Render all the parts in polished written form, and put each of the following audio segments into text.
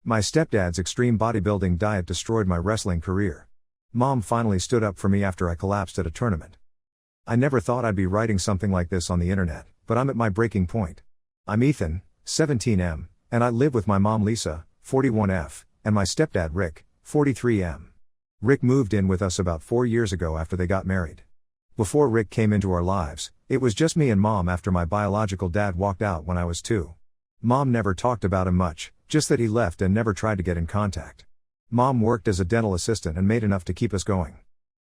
My stepdad's extreme bodybuilding diet destroyed my wrestling career. Mom finally stood up for me after I collapsed at a tournament. I never thought I'd be writing something like this on the internet, but I'm at my breaking point. I'm Ethan, 17M, and I live with my mom Lisa, 41F, and my stepdad Rick, 43M. Rick moved in with us about 4 years ago after they got married. Before Rick came into our lives, it was just me and Mom after my biological dad walked out when I was 2. Mom never talked about him much, just that he left and never tried to get in contact. Mom worked as a dental assistant and made enough to keep us going.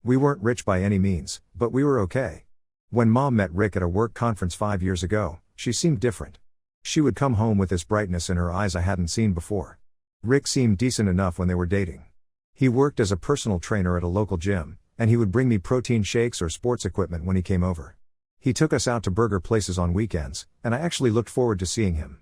We weren't rich by any means, but we were okay. When Mom met Rick at a work conference 5 years ago, she seemed different. She would come home with this brightness in her eyes I hadn't seen before. Rick seemed decent enough when they were dating. He worked as a personal trainer at a local gym, and he would bring me protein shakes or sports equipment when he came over. He took us out to burger places on weekends, and I actually looked forward to seeing him.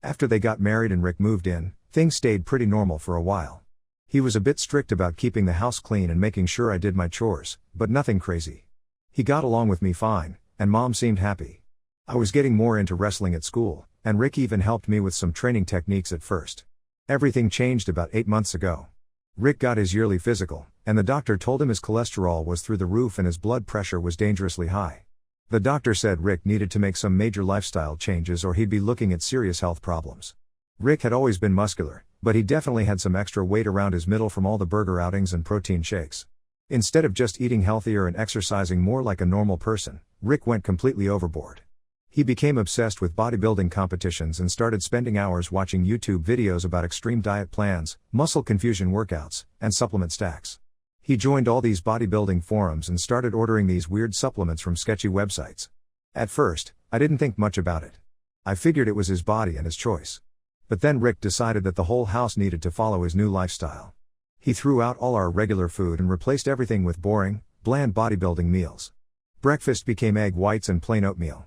After they got married and Rick moved in, things stayed pretty normal for a while. He was a bit strict about keeping the house clean and making sure I did my chores, but nothing crazy. He got along with me fine, and Mom seemed happy. I was getting more into wrestling at school, and Rick even helped me with some training techniques at first. Everything changed about 8 months ago. Rick got his yearly physical, and the doctor told him his cholesterol was through the roof and his blood pressure was dangerously high. The doctor said Rick needed to make some major lifestyle changes or he'd be looking at serious health problems. Rick had always been muscular, but he definitely had some extra weight around his middle from all the burger outings and protein shakes. Instead of just eating healthier and exercising more like a normal person, Rick went completely overboard. He became obsessed with bodybuilding competitions and started spending hours watching YouTube videos about extreme diet plans, muscle confusion workouts, and supplement stacks. He joined all these bodybuilding forums and started ordering these weird supplements from sketchy websites. At first, I didn't think much about it. I figured it was his body and his choice. But then Rick decided that the whole house needed to follow his new lifestyle. He threw out all our regular food and replaced everything with boring, bland bodybuilding meals. Breakfast became egg whites and plain oatmeal.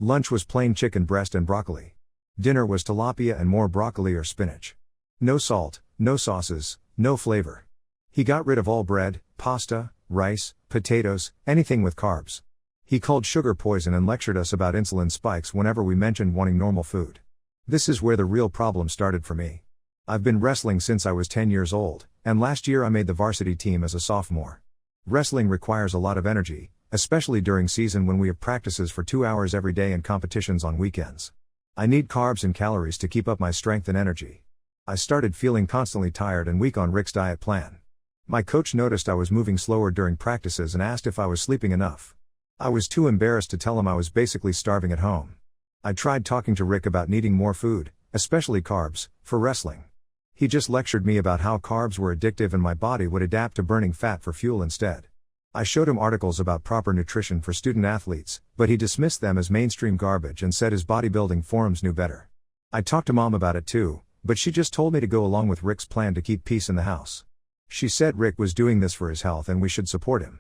Lunch was plain chicken breast and broccoli. Dinner was tilapia and more broccoli or spinach. No salt, no sauces, no flavor. He got rid of all bread, pasta, rice, potatoes, anything with carbs. He called sugar poison and lectured us about insulin spikes whenever we mentioned wanting normal food. This is where the real problem started for me. I've been wrestling since I was 10 years old, and last year I made the varsity team as a sophomore. Wrestling requires a lot of energy, especially during season when we have practices for 2 hours every day and competitions on weekends. I need carbs and calories to keep up my strength and energy. I started feeling constantly tired and weak on Rick's diet plan. My coach noticed I was moving slower during practices and asked if I was sleeping enough. I was too embarrassed to tell him I was basically starving at home. I tried talking to Rick about needing more food, especially carbs, for wrestling. He just lectured me about how carbs were addictive and my body would adapt to burning fat for fuel instead. I showed him articles about proper nutrition for student athletes, but he dismissed them as mainstream garbage and said his bodybuilding forums knew better. I talked to Mom about it too, but she just told me to go along with Rick's plan to keep peace in the house. She said Rick was doing this for his health and we should support him.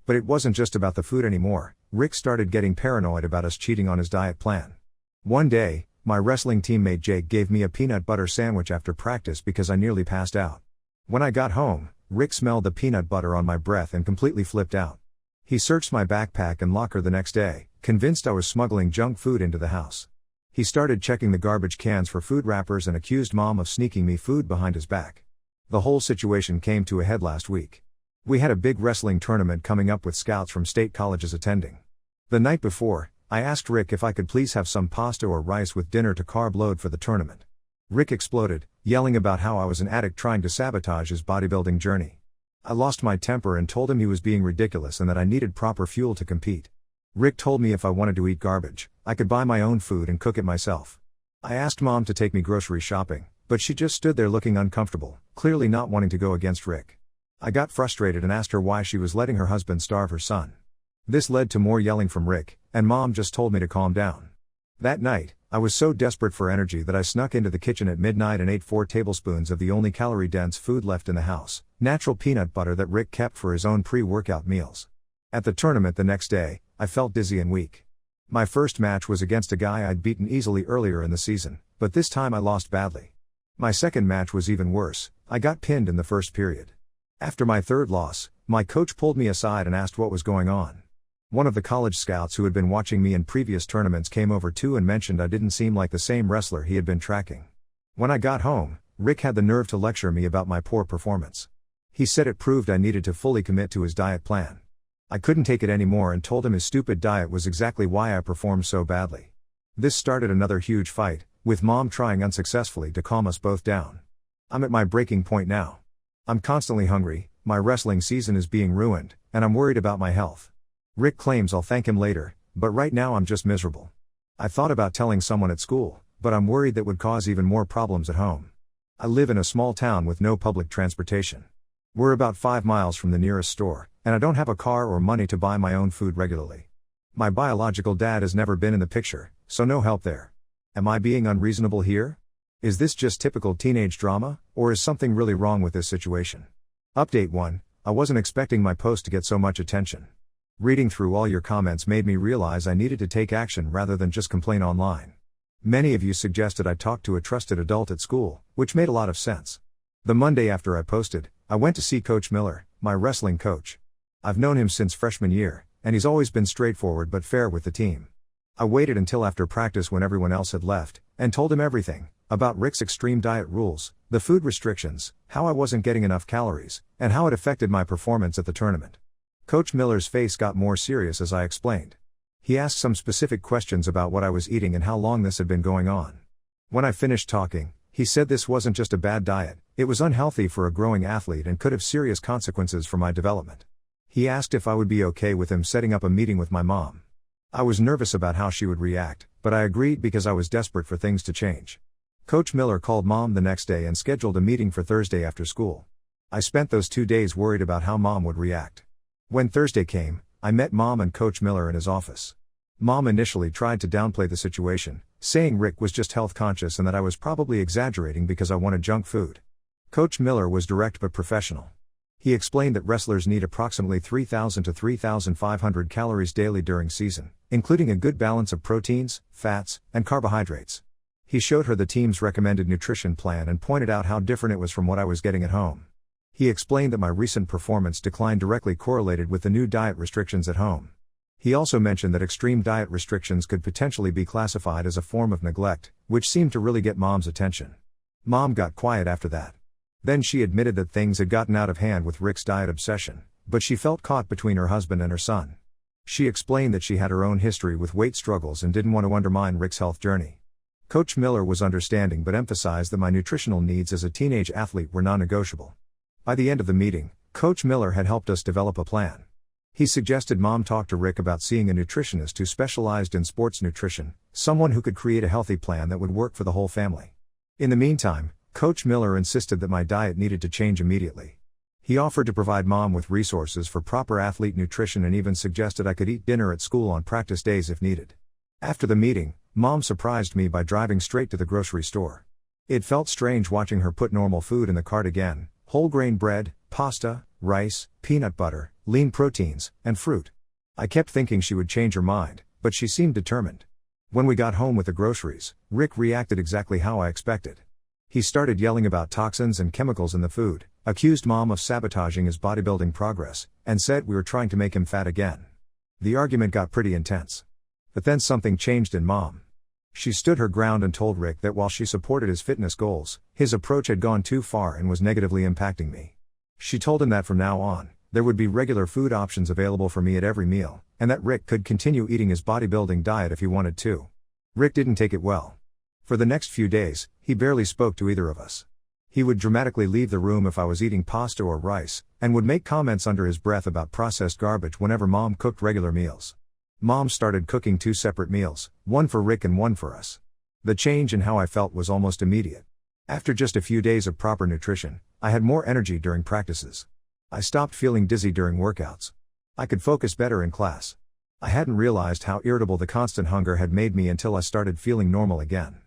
But it wasn't just about the food anymore. Rick started getting paranoid about us cheating on his diet plan. One day, my wrestling teammate Jake gave me a peanut butter sandwich after practice because I nearly passed out. When I got home, Rick smelled the peanut butter on my breath and completely flipped out. He searched my backpack and locker the next day, convinced I was smuggling junk food into the house. He started checking the garbage cans for food wrappers and accused Mom of sneaking me food behind his back. The whole situation came to a head last week. We had a big wrestling tournament coming up with scouts from state colleges attending. The night before, I asked Rick if I could please have some pasta or rice with dinner to carb load for the tournament. Rick exploded, yelling about how I was an addict trying to sabotage his bodybuilding journey. I lost my temper and told him he was being ridiculous and that I needed proper fuel to compete. Rick told me if I wanted to eat garbage, I could buy my own food and cook it myself. I asked Mom to take me grocery shopping, but she just stood there looking uncomfortable, clearly not wanting to go against Rick. I got frustrated and asked her why she was letting her husband starve her son. This led to more yelling from Rick, and Mom just told me to calm down. That night, I was so desperate for energy that I snuck into the kitchen at midnight and ate 4 tablespoons of the only calorie-dense food left in the house, natural peanut butter that Rick kept for his own pre-workout meals. At the tournament the next day, I felt dizzy and weak. My first match was against a guy I'd beaten easily earlier in the season, but this time I lost badly. My second match was even worse. I got pinned in the first period. After my third loss, my coach pulled me aside and asked what was going on. One of the college scouts who had been watching me in previous tournaments came over too and mentioned I didn't seem like the same wrestler he had been tracking. When I got home, Rick had the nerve to lecture me about my poor performance. He said it proved I needed to fully commit to his diet plan. I couldn't take it anymore and told him his stupid diet was exactly why I performed so badly. This started another huge fight, with Mom trying unsuccessfully to calm us both down. I'm at my breaking point now. I'm constantly hungry, my wrestling season is being ruined, and I'm worried about my health. Rick claims I'll thank him later, but right now I'm just miserable. I thought about telling someone at school, but I'm worried that would cause even more problems at home. I live in a small town with no public transportation. We're about 5 miles from the nearest store, and I don't have a car or money to buy my own food regularly. My biological dad has never been in the picture, so no help there. Am I being unreasonable here? Is this just typical teenage drama, or is something really wrong with this situation? Update 1, I wasn't expecting my post to get so much attention. Reading through all your comments made me realize I needed to take action rather than just complain online. Many of you suggested I talk to a trusted adult at school, which made a lot of sense. The Monday after I posted, I went to see Coach Miller, my wrestling coach. I've known him since freshman year, and he's always been straightforward but fair with the team. I waited until after practice when everyone else had left, and told him everything, about Rick's extreme diet rules, the food restrictions, how I wasn't getting enough calories, and how it affected my performance at the tournament. Coach Miller's face got more serious as I explained. He asked some specific questions about what I was eating and how long this had been going on. When I finished talking, he said this wasn't just a bad diet, it was unhealthy for a growing athlete and could have serious consequences for my development. He asked if I would be okay with him setting up a meeting with my mom. I was nervous about how she would react, but I agreed because I was desperate for things to change. Coach Miller called Mom the next day and scheduled a meeting for Thursday after school. I spent those 2 days worried about how Mom would react. When Thursday came, I met Mom and Coach Miller in his office. Mom initially tried to downplay the situation, saying Rick was just health conscious and that I was probably exaggerating because I wanted junk food. Coach Miller was direct but professional. He explained that wrestlers need approximately 3,000 to 3,500 calories daily during season, including a good balance of proteins, fats, and carbohydrates. He showed her the team's recommended nutrition plan and pointed out how different it was from what I was getting at home. He explained that my recent performance decline directly correlated with the new diet restrictions at home. He also mentioned that extreme diet restrictions could potentially be classified as a form of neglect, which seemed to really get Mom's attention. Mom got quiet after that. Then she admitted that things had gotten out of hand with Rick's diet obsession, but she felt caught between her husband and her son. She explained that she had her own history with weight struggles and didn't want to undermine Rick's health journey. Coach Miller was understanding but emphasized that my nutritional needs as a teenage athlete were non-negotiable. By the end of the meeting, Coach Miller had helped us develop a plan. He suggested Mom talk to Rick about seeing a nutritionist who specialized in sports nutrition, someone who could create a healthy plan that would work for the whole family. In the meantime, Coach Miller insisted that my diet needed to change immediately. He offered to provide Mom with resources for proper athlete nutrition and even suggested I could eat dinner at school on practice days if needed. After the meeting, Mom surprised me by driving straight to the grocery store. It felt strange watching her put normal food in the cart again: whole grain bread, pasta, rice, peanut butter, lean proteins, and fruit. I kept thinking she would change her mind, but she seemed determined. When we got home with the groceries, Rick reacted exactly how I expected. He started yelling about toxins and chemicals in the food, accused Mom of sabotaging his bodybuilding progress, and said we were trying to make him fat again. The argument got pretty intense. But then something changed in Mom. She stood her ground and told Rick that while she supported his fitness goals, his approach had gone too far and was negatively impacting me. She told him that from now on, there would be regular food options available for me at every meal, and that Rick could continue eating his bodybuilding diet if he wanted to. Rick didn't take it well. For the next few days, he barely spoke to either of us. He would dramatically leave the room if I was eating pasta or rice, and would make comments under his breath about processed garbage whenever Mom cooked regular meals. Mom started cooking 2 separate meals, one for Rick and one for us. The change in how I felt was almost immediate. After just a few days of proper nutrition, I had more energy during practices. I stopped feeling dizzy during workouts. I could focus better in class. I hadn't realized how irritable the constant hunger had made me until I started feeling normal again.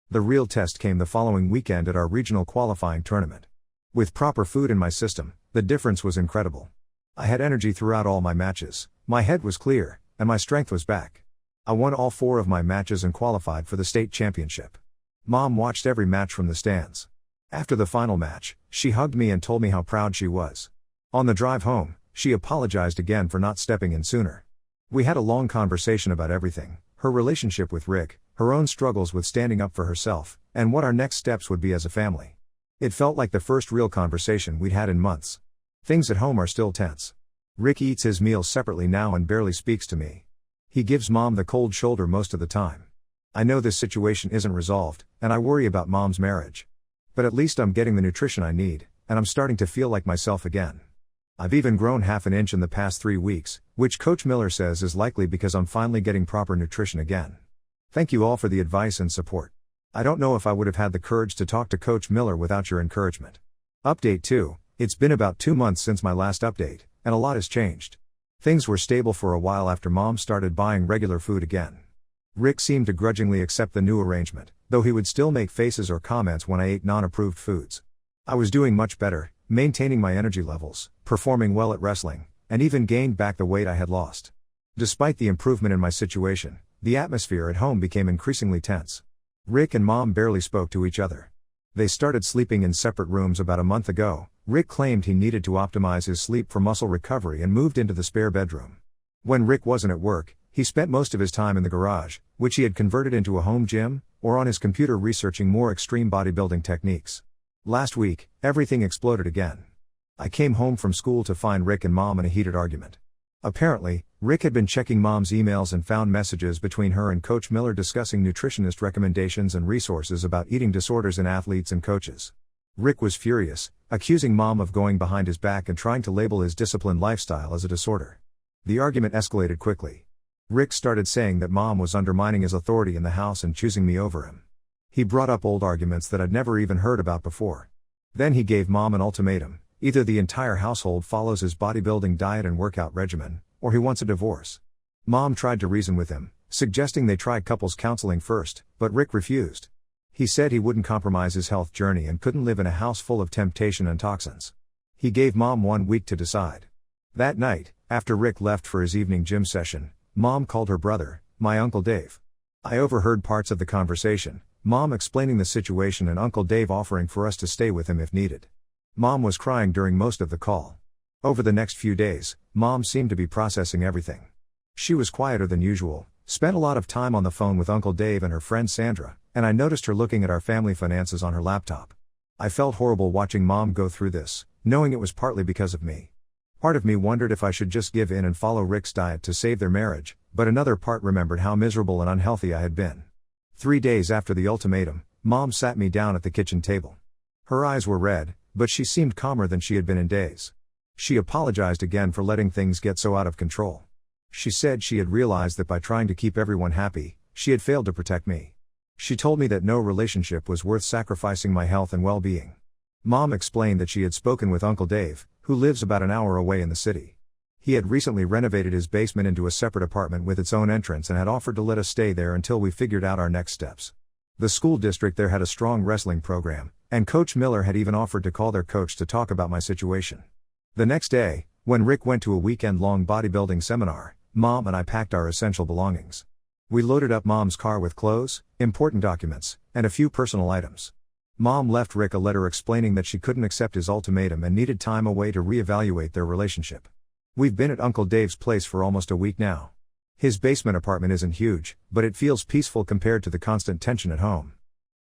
The real test came the following weekend at our regional qualifying tournament. With proper food in my system, the difference was incredible. I had energy throughout all my matches, my head was clear, and my strength was back. I won all 4 of my matches and qualified for the state championship. Mom watched every match from the stands. After the final match, she hugged me and told me how proud she was. On the drive home, she apologized again for not stepping in sooner. We had a long conversation about everything: her relationship with Rick, her own struggles with standing up for herself, and what our next steps would be as a family. It felt like the first real conversation we'd had in months. Things at home are still tense. Rick eats his meals separately now and barely speaks to me. He gives Mom the cold shoulder most of the time. I know this situation isn't resolved, and I worry about Mom's marriage. But at least I'm getting the nutrition I need, and I'm starting to feel like myself again. I've even grown half an inch in the past 3 weeks, which Coach Miller says is likely because I'm finally getting proper nutrition again. Thank you all for the advice and support. I don't know if I would have had the courage to talk to Coach Miller without your encouragement. Update 2. It's been about 2 months since my last update, and a lot has changed. Things were stable for a while after Mom started buying regular food again. Rick seemed to grudgingly accept the new arrangement, though he would still make faces or comments when I ate non-approved foods. I was doing much better, maintaining my energy levels, performing well at wrestling, and even gained back the weight I had lost. Despite the improvement in my situation, the atmosphere at home became increasingly tense. Rick and Mom barely spoke to each other. They started sleeping in separate rooms about a month ago. Rick claimed he needed to optimize his sleep for muscle recovery and moved into the spare bedroom. When Rick wasn't at work, he spent most of his time in the garage, which he had converted into a home gym, or on his computer researching more extreme bodybuilding techniques. Last week, everything exploded again. I came home from school to find Rick and Mom in a heated argument. Apparently, Rick had been checking Mom's emails and found messages between her and Coach Miller discussing nutritionist recommendations and resources about eating disorders in athletes and coaches. Rick was furious, accusing Mom of going behind his back and trying to label his disciplined lifestyle as a disorder. The argument escalated quickly. Rick started saying that Mom was undermining his authority in the house and choosing me over him. He brought up old arguments that I'd never even heard about before. Then he gave Mom an ultimatum: either the entire household follows his bodybuilding diet and workout regimen, or he wants a divorce. Mom tried to reason with him, suggesting they try couples counseling first, but Rick refused. He said he wouldn't compromise his health journey and couldn't live in a house full of temptation and toxins. He gave Mom 1 week to decide. That night, after Rick left for his evening gym session, Mom called her brother, my Uncle Dave. I overheard parts of the conversation, Mom explaining the situation and Uncle Dave offering for us to stay with him if needed. Mom was crying during most of the call. Over the next few days, Mom seemed to be processing everything. She was quieter than usual, spent a lot of time on the phone with Uncle Dave and her friend Sandra, and I noticed her looking at our family finances on her laptop. I felt horrible watching Mom go through this, knowing it was partly because of me. Part of me wondered if I should just give in and follow Rick's diet to save their marriage, but another part remembered how miserable and unhealthy I had been. 3 days after the ultimatum, Mom sat me down at the kitchen table. Her eyes were red, but she seemed calmer than she had been in days. She apologized again for letting things get so out of control. She said she had realized that by trying to keep everyone happy, she had failed to protect me. She told me that no relationship was worth sacrificing my health and well-being. Mom explained that she had spoken with Uncle Dave, who lives about an hour away in the city. He had recently renovated his basement into a separate apartment with its own entrance and had offered to let us stay there until we figured out our next steps. The school district there had a strong wrestling program, and Coach Miller had even offered to call their coach to talk about my situation. The next day, when Rick went to a weekend-long bodybuilding seminar, Mom and I packed our essential belongings. We loaded up Mom's car with clothes, important documents, and a few personal items. Mom left Rick a letter explaining that she couldn't accept his ultimatum and needed time away to reevaluate their relationship. We've been at Uncle Dave's place for almost a week now. His basement apartment isn't huge, but it feels peaceful compared to the constant tension at home.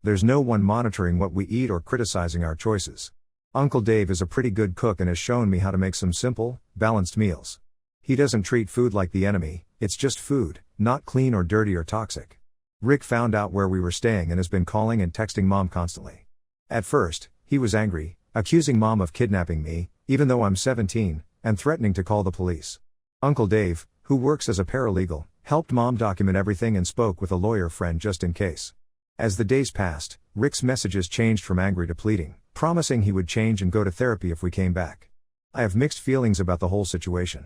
There's no one monitoring what we eat or criticizing our choices. Uncle Dave is a pretty good cook and has shown me how to make some simple, balanced meals. He doesn't treat food like the enemy, it's just food, not clean or dirty or toxic. Rick found out where we were staying and has been calling and texting Mom constantly. At first, he was angry, accusing Mom of kidnapping me, even though I'm 17, and threatening to call the police. Uncle Dave, who works as a paralegal, helped Mom document everything and spoke with a lawyer friend just in case. As the days passed, Rick's messages changed from angry to pleading, promising he would change and go to therapy if we came back. I have mixed feelings about the whole situation.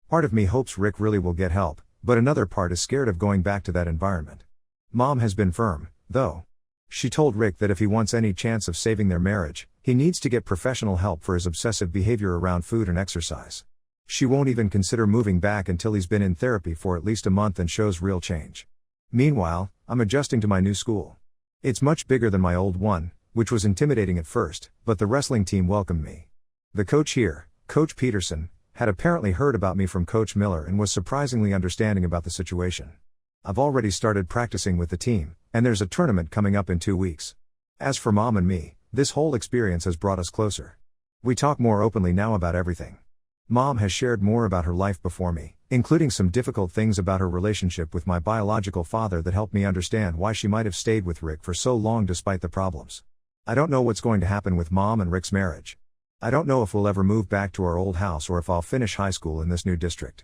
Part of me hopes Rick really will get help, but another part is scared of going back to that environment. Mom has been firm, though. She told Rick that if he wants any chance of saving their marriage, he needs to get professional help for his obsessive behavior around food and exercise. She won't even consider moving back until he's been in therapy for at least a month and shows real change. Meanwhile, I'm adjusting to my new school. It's much bigger than my old one, which was intimidating at first, but the wrestling team welcomed me. The coach here, Coach Peterson, had apparently heard about me from Coach Miller and was surprisingly understanding about the situation. I've already started practicing with the team, and there's a tournament coming up in 2 weeks. As for Mom and me, This whole experience has brought us closer. We talk more openly now about everything. Mom has shared more about her life before me, including some difficult things about her relationship with my biological father that helped me understand why she might have stayed with Rick for so long despite the problems. I don't know what's going to happen with Mom and Rick's marriage. I don't know if we'll ever move back to our old house or if I'll finish high school in this new district.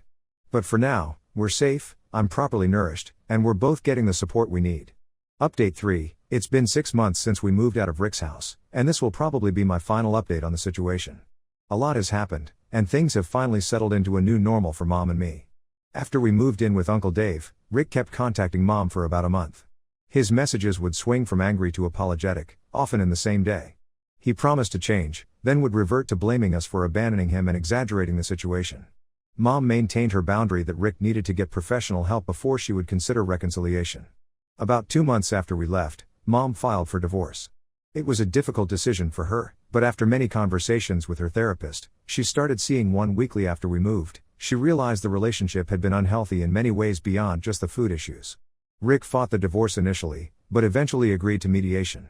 But for now, we're safe, I'm properly nourished, and we're both getting the support we need. Update 3, it's been 6 months since we moved out of Rick's house, and this will probably be my final update on the situation. A lot has happened, and things have finally settled into a new normal for Mom and me. After we moved in with Uncle Dave, Rick kept contacting Mom for about a month. His messages would swing from angry to apologetic, often in the same day. He promised to change, then would revert to blaming us for abandoning him and exaggerating the situation. Mom maintained her boundary that Rick needed to get professional help before she would consider reconciliation. About 2 months after we left, Mom filed for divorce. It was a difficult decision for her, but after many conversations with her therapist, she started seeing one weekly after we moved. She realized the relationship had been unhealthy in many ways beyond just the food issues. Rick fought the divorce initially, but eventually agreed to mediation.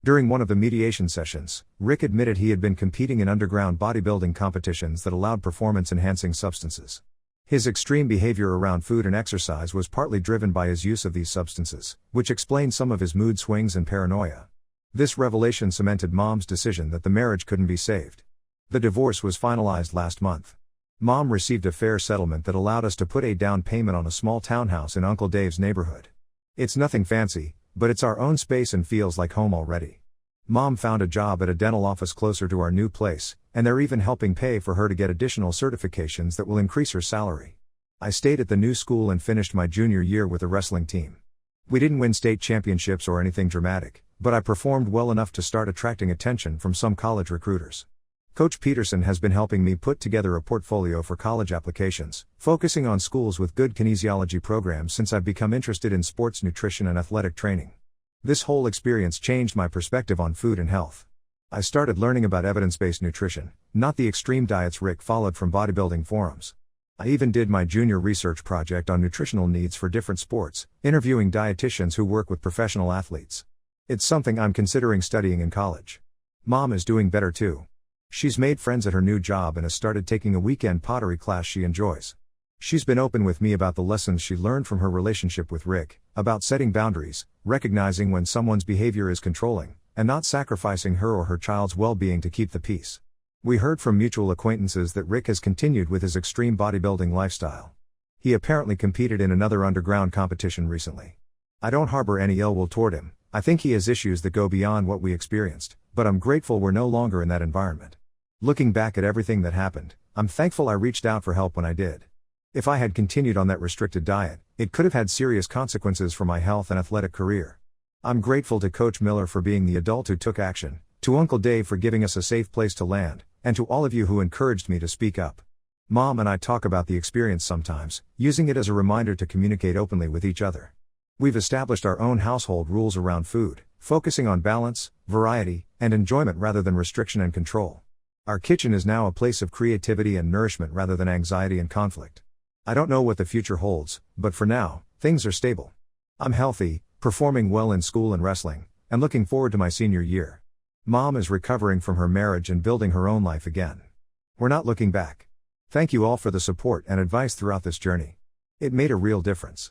During one of the mediation sessions, Rick admitted he had been competing in underground bodybuilding competitions that allowed performance-enhancing substances. His extreme behavior around food and exercise was partly driven by his use of these substances, which explained some of his mood swings and paranoia. This revelation cemented Mom's decision that the marriage couldn't be saved. The divorce was finalized last month. Mom received a fair settlement that allowed us to put a down payment on a small townhouse in Uncle Dave's neighborhood. It's nothing fancy, but it's our own space and feels like home already. Mom found a job at a dental office closer to our new place, and they're even helping pay for her to get additional certifications that will increase her salary. I stayed at the new school and finished my junior year with the wrestling team. We didn't win state championships or anything dramatic, but I performed well enough to start attracting attention from some college recruiters. Coach Peterson has been helping me put together a portfolio for college applications, focusing on schools with good kinesiology programs since I've become interested in sports nutrition and athletic training. This whole experience changed my perspective on food and health. I started learning about evidence-based nutrition, not the extreme diets Rick followed from bodybuilding forums. I even did my junior research project on nutritional needs for different sports, interviewing dietitians who work with professional athletes. It's something I'm considering studying in college. Mom is doing better too. She's made friends at her new job and has started taking a weekend pottery class she enjoys. She's been open with me about the lessons she learned from her relationship with Rick, about setting boundaries, recognizing when someone's behavior is controlling, and not sacrificing her or her child's well-being to keep the peace. We heard from mutual acquaintances that Rick has continued with his extreme bodybuilding lifestyle. He apparently competed in another underground competition recently. I don't harbor any ill will toward him. I think he has issues that go beyond what we experienced, but I'm grateful we're no longer in that environment. Looking back at everything that happened, I'm thankful I reached out for help when I did. If I had continued on that restricted diet, it could have had serious consequences for my health and athletic career. I'm grateful to Coach Miller for being the adult who took action, to Uncle Dave for giving us a safe place to land, and to all of you who encouraged me to speak up. Mom and I talk about the experience sometimes, using it as a reminder to communicate openly with each other. We've established our own household rules around food, focusing on balance, variety, and enjoyment rather than restriction and control. Our kitchen is now a place of creativity and nourishment rather than anxiety and conflict. I don't know what the future holds, but for now, things are stable. I'm healthy, performing well in school and wrestling, and looking forward to my senior year. Mom is recovering from her marriage and building her own life again. We're not looking back. Thank you all for the support and advice throughout this journey. It made a real difference.